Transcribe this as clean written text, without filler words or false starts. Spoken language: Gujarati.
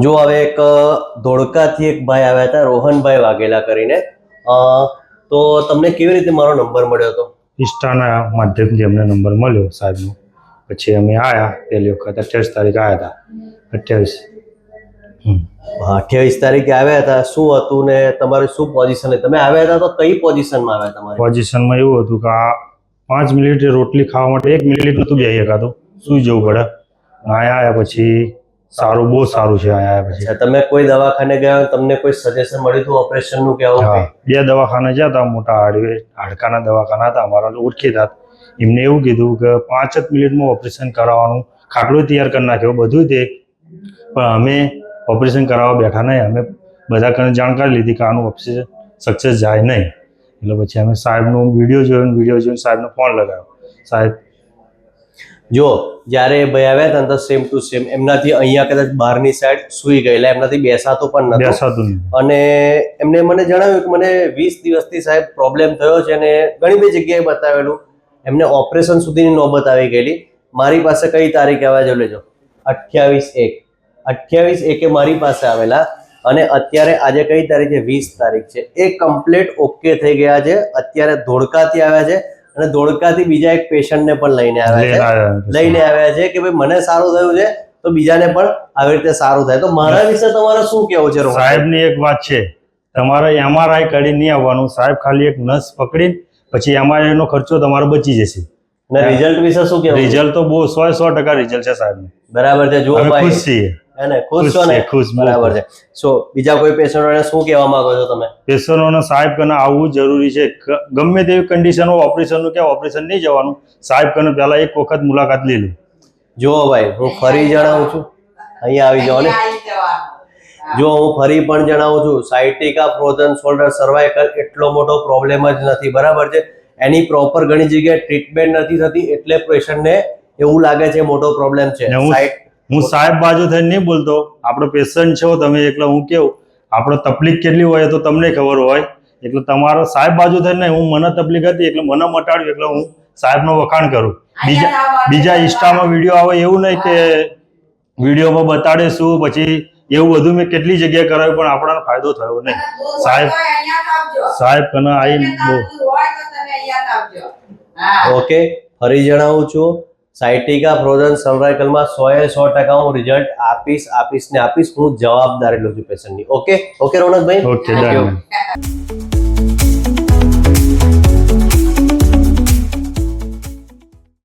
જો હવે એક ધોળકાથી એક ભાઈ આવ્યા હતા, રોહનભાઈ વાઘેલા કરીને. તો તમને કેવી રીતે મારો નંબર મળ્યો હતો? ઇન્સ્ટાના માધ્યમથી અમને નંબર મળ્યો સાહેબનો. પછી અમે આવ્યા, પહેલી વખત 28 તારીખે આવ્યા હતા. 28 તારીખે આવ્યા હતા. શું હતું ને તમારી શું પોઝિશન હતી? તમે આવ્યા હતા તો કઈ પોઝિશનમાં આવ્યા? તમારી પોઝિશનમાં એવું હતું કે આ 5 મિનિટ રોટલી ખાવા માટે 1 મિનિટ નહોતું બેસી શકાતું, સુઈ જવું પડે. આવ્યા પછી સારું, બહુ સારું છે. આવ્યા પછી તમે કોઈ દવાખાને ગયા, તમને કોઈ સજેશન મળ્યું હતું ઓપરેશનનું કે આવું? 2 દવાખાને ગયા હતા, મોટા હાડકાના દવાખાના હતા અમારા ઓળખીતા. એમને એવું કીધું કે 5 જ મિનિટમાં ઓપરેશન કરાવવાનું, ખાટલો તૈયાર કરી નાખ્યો બધું તે. પણ અમે ઓપરેશન કરાવવા બેઠા નહીં. અમે બધા કરીને જાણકારી લીધી કે આનું ઓપરેશન સક્સેસ જાય નહીં. એટલે પછી અમે સાહેબનો વિડીયો જોઈને સાહેબનો ફોન લગાવ્યો. સાહેબ જો જ્યારે એ ભાઈ આવ્યા હતા તો સેમ ટુ સેમ એમનાથી અહીંયા કદાચ બહારની સાઈડ સૂઈ ગયેલા, એમનાથી બેસાતું પણ બેસાતું નહીં. અને એમને મને જણાવ્યું કે મને 20 દિવસથી સાહેબ પ્રોબ્લેમ થયો છે અને ઘણી બધી જગ્યાએ બતાવેલું. એમને ઓપરેશન સુધીની નોબત આવી ગયેલી. મારી પાસે કઈ તારીખે આવ્યા જો લેજો, 28/1 મારી પાસે આવેલા. અને અત્યારે આજે કઈ તારીખ છે? 20 તારીખ છે. એ કમ્પ્લીટ ઓકે થઈ ગયા છે. અત્યારે ધોળકાથી આવ્યા છે અને ધોળકાથી બીજા એક પેશન્ટને પણ લઈને આવ્યા છે કે ભાઈ મને સારું થયું છે તો બીજાને પણ આવી રીતે સારું થાય. તો મારા વિશે તમારે શું કેવું છે? સાહેબની એક વાત છે, તમારે MRI કરી નહીં આવવાનું. સાહેબ ખાલી એક નસ પકડી પછી MRI નો ખર્ચો તમારો બચી જશે. અને રિઝલ્ટ વિશે શું કેવું? રિઝલ્ટ તો બહુ 100% રિઝલ્ટ છે સાહેબ. બરાબર છે. જો ભાઈ ખુશ છીએ. ખુશ છો ને? બરાબર છે. સો બીજા કોઈ પેશન્ટોને શું કહેવા માંગો છો તમે? પેશન્ટોને સાહેબ કને આવવું જરૂરી છે. ગમે તેવી કન્ડિશન હોય ઓપરેશનનું કે ઓપરેશન નહીં જવાનું. સાહેબ કને પહેલા એક વખત મુલાકાત લઈ લો. જો ભાઈ હું ફરી જણાવું છું, અહીંયા આવી જાઓ ને. જો હું ફરી પણ જણાવું છું, સાયટિકા ફ્રોઝન શોલ્ડર સર્વાઇકલ એટલો મોટો પ્રોબ્લેમ જ નથી. બરાબર છે. એની પ્રોપર ઘણી જગ્યાએ ટ્રીટમેન્ટ નથી થતી એટલે પેશન્ટને એવું લાગે છે મોટો પ્રોબ્લેમ છે. હું સાહેબ બાજુ થઈને નહીં બોલતો, આપણો પેશન્ટ છો તમે, એટલે હું કેવું આપણે તકલીફ કેટલી હોય તો તમને ખબર હોય. એટલે તમારો સાહેબ બાજુ થઈને હું મને તકલીફ હતી એટલે મને મટાડ્યું એટલે હું સાહેબનો વખાણ કરું. બીજા ઇન્સ્ટામાં વિડીયો આવે એવું નહીં કે વિડીયોમાં બતાડે શું પછી એવું બધું મેં કેટલી જગ્યાએ કરાવ્યું પણ આપણને ફાયદો થયો નહીં. સાહેબ કને આવી ઓકે ફરી જણાવું છું, સાયટિકા ફ્રોઝન સર્વાઇકલમાં 100% હું રિઝલ્ટ આપીશ. હું જવાબદારી લઉં છું પેશન્ટની. ઓકે રોનકભાઈ? ઓકે.